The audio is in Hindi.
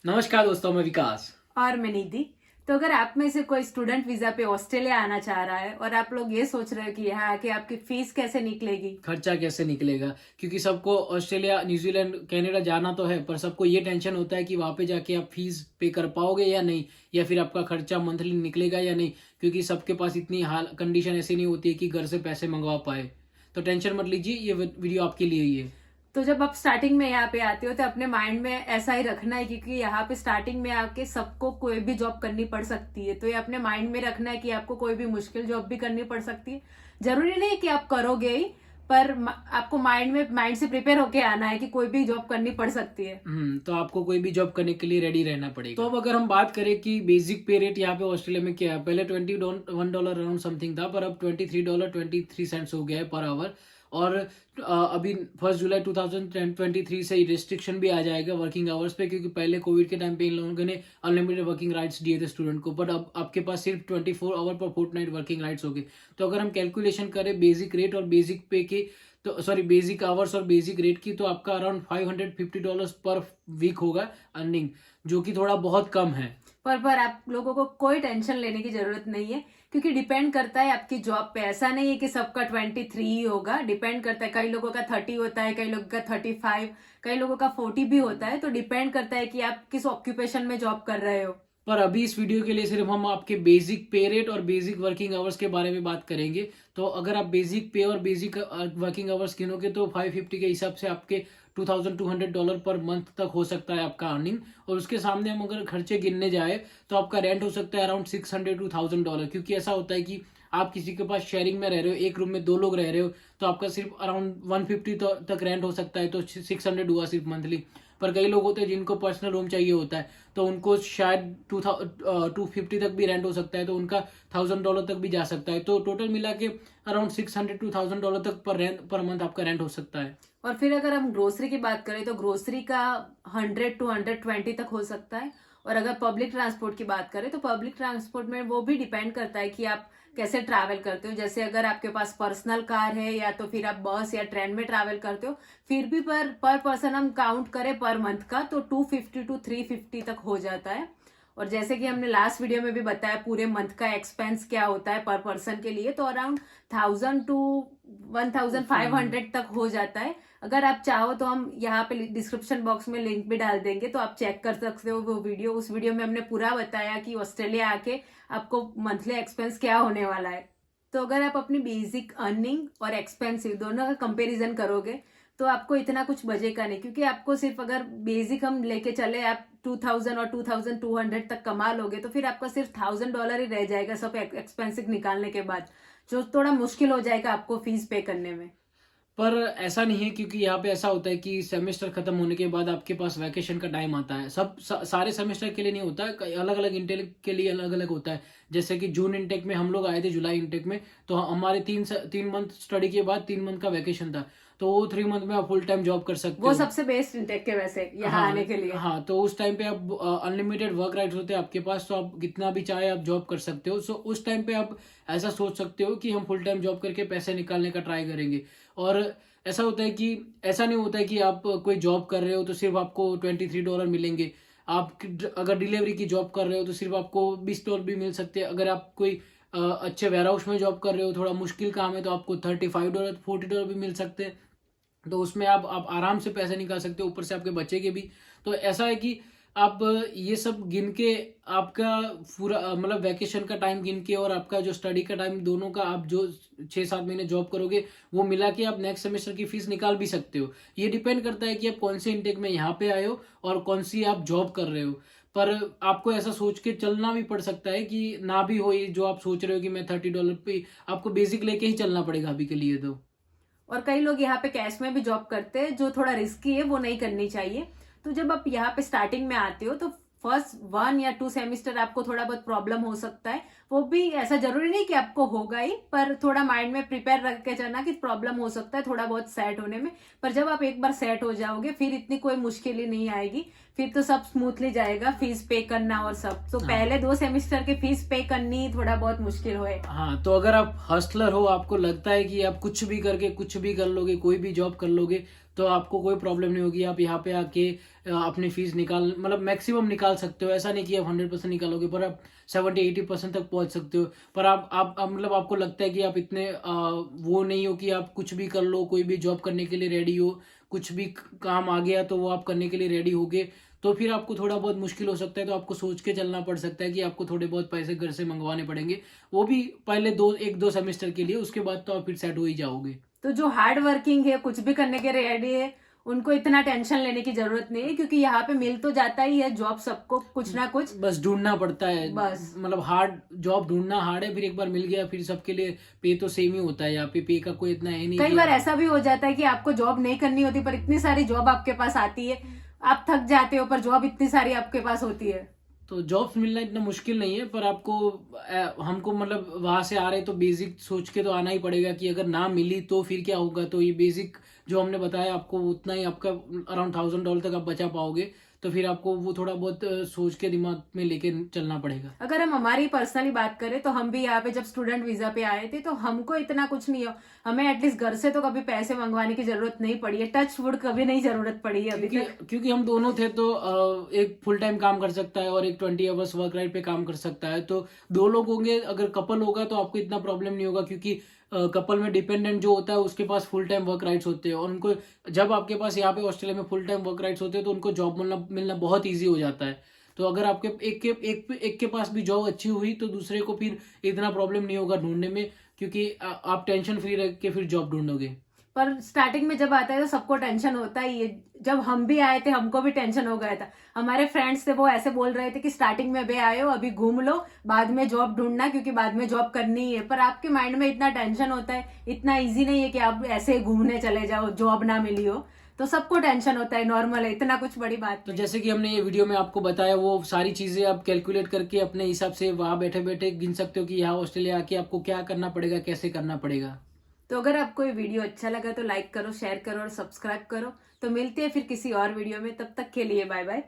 नमस्कार दोस्तों, मैं विकास। और मैं निधि। तो अगर आप में से कोई स्टूडेंट वीजा पे ऑस्ट्रेलिया आना चाह रहा है और आप लोग ये सोच रहे हो कि यहाँ आके आपकी फीस कैसे निकलेगी, खर्चा कैसे निकलेगा, क्योंकि सबको ऑस्ट्रेलिया, न्यूजीलैंड, कनाडा जाना तो है, पर सबको ये टेंशन होता है कि वहाँ पे जाके आप फीस पे कर पाओगे या नहीं, या फिर आपका खर्चा मंथली निकलेगा या नहीं, क्योंकि सबके पास इतनी हाल कंडीशन ऐसी नहीं होती है कि घर से पैसे मंगवा पाए। तो टेंशन मत लीजिए, ये वीडियो आपके लिए ही है। तो जब आप स्टार्टिंग में यहाँ पे आते हो तो अपने माइंड में ऐसा ही रखना है, क्योंकि यहाँ पे स्टार्टिंग में आके सबको कोई भी जॉब करनी पड़ सकती है। तो ये अपने माइंड में रखना है कि आपको कोई भी मुश्किल जॉब भी करनी पड़ सकती है। जरूरी नहीं है कि आप करोगे ही, पर आपको माइंड से प्रिपेयर होके आना है कि कोई भी जॉब करनी पड़ सकती है। तो आपको कोई भी जॉब करने के लिए रेडी रहना पड़ेगा। तो अब अगर हम बात करें कि बेसिक पे रेट यहाँ पे ऑस्ट्रेलिया में क्या है, पहले $21 अराउंड समथिंग था, पर अब $23.23 हो गया है पर आवर। और अभी 1 जुलाई 2023 से रिस्ट्रिक्शन भी आ जाएगा वर्किंग आवर्स पे, क्योंकि पहले कोविड के टाइम पे इन लोगों ने अनलिमिटेड वर्किंग राइट्स दिए थे स्टूडेंट को, बट अब आपके पास सिर्फ 24 आवर पर फोर्टनाइट वर्किंग राइट्स हो गए। तो अगर हम कैलकुलेशन करें बेसिक रेट और बेसिक पे की, तो सॉरी बेसिक आवर्स और बेसिक रेट की, तो आपका अराउंड $550 पर वीक होगा अर्निंग, जो कि थोड़ा बहुत कम है। पर आप लोगों को कोई टेंशन लेने की जरूरत नहीं है, क्योंकि डिपेंड करता है आपकी जॉब पे। ऐसा नहीं है कि सबका 23 ही होगा, डिपेंड करता है। कई लोगों का 30 होता है, कई लोगों का 35, कई लोगों का 40 भी होता है। तो डिपेंड करता है कि आप किस ऑक्यूपेशन में जॉब कर रहे हो। पर अभी इस वीडियो के लिए सिर्फ हम आपके बेसिक पे रेट और बेसिक वर्किंग आवर्स के बारे में बात करेंगे। तो अगर आप बेसिक पे और बेसिक वर्किंग आवर्स गिनोगे तो 550 के हिसाब से आपके $2200 पर मंथ तक हो सकता है आपका अर्निंग। और उसके सामने हम अगर खर्चे गिनने जाए तो आपका रेंट हो सकता है अराउंड $600 to $1000, क्योंकि ऐसा होता है कि आप किसी के पास शेयरिंग में रह रहे हो, एक रूम में 2 लोग रह रहे हो, तो आपका सिर्फ अराउंड 150 तक रेंट हो सकता है, तो 600 हुआ सिर्फ मंथली। पर कई लोग होते हैं जिनको पर्सनल रूम चाहिए होता है, तो उनको शायद 250 तक भी रेंट हो सकता है, तो उनका $1000 तक भी जा सकता है। तो टोटल मिला के अराउंड $600 to $1000 तक पर मंथ आपका रेंट हो सकता है। और फिर अगर हम ग्रोसरी की बात करें तो ग्रोसरी का 100 to 120 तक हो सकता है। और अगर पब्लिक ट्रांसपोर्ट की बात करें तो पब्लिक ट्रांसपोर्ट में वो भी डिपेंड करता है कि आप कैसे ट्रैवल करते हो। जैसे अगर आपके पास पर्सनल कार है या तो फिर आप बस या ट्रेन में ट्रैवल करते हो, फिर भी पर पर्सन हम काउंट करें पर मंथ का तो 250 to 350 तक हो जाता है। और जैसे कि हमने लास्ट वीडियो में भी बताया पूरे मंथ का एक्सपेंस क्या होता है पर पर्सन के लिए, तो अराउंड 1000 to 1500 तक हो जाता है। अगर आप चाहो तो हम यहाँ पे डिस्क्रिप्शन बॉक्स में लिंक भी डाल देंगे, तो आप चेक कर सकते हो वो वीडियो। उस वीडियो में हमने पूरा बताया कि ऑस्ट्रेलिया आके आपको मंथली एक्सपेंस क्या होने वाला है। तो अगर आप अपनी बेसिक अर्निंग और एक्सपेंसिव दोनों का कंपैरिजन करोगे तो आपको इतना कुछ बजेगा नहीं, क्योंकि आपको सिर्फ अगर बेसिक हम लेके चले आप 2000 और 2200 तक कमा लोगे तो फिर आपका सिर्फ $1000 ही रह जाएगा सब एक्सपेंसिव निकालने के बाद, जो थोड़ा मुश्किल हो जाएगा आपको फीस पे करने में। पर ऐसा नहीं है, क्योंकि यहाँ पे ऐसा होता है कि सेमेस्टर खत्म होने के बाद आपके पास वैकेशन का टाइम आता है। सारे सेमेस्टर के लिए नहीं होता है, अलग अलग इंटेक के लिए अलग अलग होता है। जैसे कि जून इंटेक में हम लोग आए थे, जुलाई इंटेक में, तो हमारे 3 मंथ स्टडी के बाद 3 मंथ का वैकेशन था, तो वो 3 मंथ में आप फुल टाइम जॉब कर सकते वो हो। सबसे बेस्ट इंटेक के वैसे यहाँ हाँ आने के लिए। हाँ, तो उस टाइम पे आप अनलिमिटेड वर्क राइट्स होते हैं आपके पास, तो आप कितना भी चाहे आप जॉब कर सकते हो। सो उस टाइम पे आप ऐसा सोच सकते हो कि हम फुल टाइम जॉब करके पैसे निकालने का ट्राई करेंगे। और ऐसा होता है कि ऐसा नहीं होता है कि आप कोई जॉब कर रहे हो तो सिर्फ आपको $23 मिलेंगे। आप अगर डिलीवरी की जॉब कर रहे हो तो सिर्फ आपको $20 भी मिल सकते हैं। अगर आप कोई अच्छे वेयर हाउस में जॉब कर रहे हो, थोड़ा मुश्किल काम है, तो आपको $35 $40 भी मिल सकते हैं। तो उसमें आप आराम से पैसे निकाल सकते हो, ऊपर से आपके बच्चे के भी। तो ऐसा है कि आप ये सब गिन के आपका पूरा मतलब वैकेशन का टाइम गिन के और आपका जो स्टडी का टाइम, दोनों का आप जो 6-7 महीने जॉब करोगे वो मिला के आप नेक्स्ट सेमेस्टर की फीस निकाल भी सकते हो। ये डिपेंड करता है कि आप कौन से इंटेक में यहाँ पे आए हो और कौन सी आप जॉब कर रहे हो। पर आपको ऐसा सोच के चलना भी पड़ सकता है कि ना भी हो ये जो आप सोच रहे हो कि मैं $30 पे, आपको बेसिक लेके ही चलना पड़ेगा अभी के लिए तो। और कई लोग यहाँ पे कैश में भी जॉब करते हैं, जो थोड़ा रिस्की है, वो नहीं करनी चाहिए। तो जब आप यहाँ पे स्टार्टिंग में आते हो तो फर्स्ट 1 या 2 सेमेस्टर आपको थोड़ा बहुत प्रॉब्लम हो सकता है। वो भी ऐसा जरूरी नहीं कि आपको होगा ही, पर थोड़ा माइंड में प्रिपेयर रख के चलना कि प्रॉब्लम हो सकता है थोड़ा बहुत सेट होने में। पर जब आप एक बार सेट हो जाओगे फिर इतनी कोई मुश्किल ही नहीं आएगी, फिर तो सब स्मूथली जाएगा। फीस पे करना और सब तो हाँ पहले 2 सेमेस्टर के फीस पे करनी थोड़ा बहुत मुश्किल होए। हाँ, तो अगर आप हस्टलर हो, आपको लगता है कि आप कुछ भी करके कुछ भी कर लोगे, कोई भी जॉब कर लोगे, तो आपको कोई प्रॉब्लम नहीं होगी। आप यहाँ पे आके अपनी फीस निकाल मतलब मैक्सिमम निकाल सकते हो। ऐसा नहीं कि आप 100% निकालोगे, पर आप 70-80% तक पहुंच सकते हो। पर आप मतलब आपको लगता है कि आप इतने वो नहीं हो कि आप कुछ भी कर लो, कोई भी जॉब करने के लिए रेडी हो, कुछ भी काम आ गया तो वो आप करने के लिए रेडी होगे, तो फिर आपको थोड़ा बहुत मुश्किल हो सकता है। तो आपको सोच के चलना पड़ सकता है कि आपको थोड़े बहुत पैसे घर से मंगवाने पड़ेंगे, वो भी पहले 1-2 सेमेस्टर के लिए। उसके बाद तो आप फिर सेट हो ही जाओगे। तो जो हार्ड वर्किंग है, कुछ भी करने के रेडी है, उनको इतना टेंशन लेने की जरूरत नहीं है, क्योंकि यहाँ पे मिल तो जाता ही है जॉब सबको कुछ ना कुछ। बस ढूंढना पड़ता है, बस। मतलब हार्ड जॉब ढूंढना हार्ड है। फिर एक बार मिल गया फिर सबके लिए पे तो सेम ही होता है। यहाँ पे का कोई इतना है नहीं कई कि बार ऐसा भी हो जाता है कि आपको जॉब नहीं करनी होती, पर इतनी सारी जॉब आपके पास आती है, आप थक जाते हो, पर जॉब इतनी सारी आपके पास होती है। तो जॉब्स मिलना इतना मुश्किल नहीं है। पर आपको हमको मतलब वहां से आ रहे तो बेसिक सोच के तो आना ही पड़ेगा कि अगर ना मिली तो फिर क्या होगा। तो ये बेसिक जो हमने बताया आपको, उतना ही आपका अराउंड $1000 तक आप बचा पाओगे। तो फिर आपको वो थोड़ा बहुत सोच के दिमाग में लेके चलना पड़ेगा। अगर हम हमारी पर्सनली बात करें तो हम भी यहाँ पे जब स्टूडेंट वीजा पे आए थे तो हमको इतना कुछ नहीं हो, हमें एटलीस्ट घर से तो कभी पैसे मंगवाने की जरूरत नहीं पड़ी है। टच वुड कभी नहीं जरूरत पड़ी है अभी तक। क्योंकि हम दोनों थे तो एक फुल टाइम काम कर सकता है और एक 20 आवर्स वर्क राइट पे काम कर सकता है। तो 2 लोग होंगे, अगर कपल होगा तो आपको इतना प्रॉब्लम नहीं होगा, क्योंकि कपल में डिपेंडेंट जो होता है उसके पास फुल टाइम वर्क राइट्स होते हैं। और उनको जब आपके पास यहाँ पे ऑस्ट्रेलिया में फुल टाइम वर्क राइट्स होते हैं तो उनको जॉब मिलना बहुत ईजी हो जाता है। तो अगर आपके एक के पास भी जॉब अच्छी हुई तो दूसरे को फिर इतना प्रॉब्लम नहीं होगा ढूंढने में, क्योंकि आप टेंशन फ्री रह के फिर जॉब ढूंढोगे। पर स्टार्टिंग में जब आता है तो सबको टेंशन होता ही है। जब हम भी आए थे हमको भी टेंशन हो गया था। हमारे फ्रेंड्स थे वो ऐसे बोल रहे थे कि स्टार्टिंग में अभी आए हो, अभी घूम लो, बाद में जॉब ढूंढना, क्योंकि बाद में जॉब करनी ही है। पर आपके माइंड में इतना टेंशन होता है, इतना इजी नहीं है कि आप ऐसे घूमने चले जाओ जॉब ना मिली हो। तो सबको टेंशन होता है, नॉर्मल है, इतना कुछ बड़ी बात तो नहीं। जैसे कि हमने ये वीडियो में आपको बताया, वो सारी चीजें आप कैलकुलेट करके अपने हिसाब से वहां बैठे बैठे गिन सकते हो कि यहाँ ऑस्ट्रेलिया आके आपको क्या करना पड़ेगा, कैसे करना पड़ेगा। तो अगर आपको ये वीडियो अच्छा लगा तो लाइक करो, शेयर करो और सब्सक्राइब करो। तो मिलते हैं फिर किसी और वीडियो में, तब तक के लिए बाय बाय।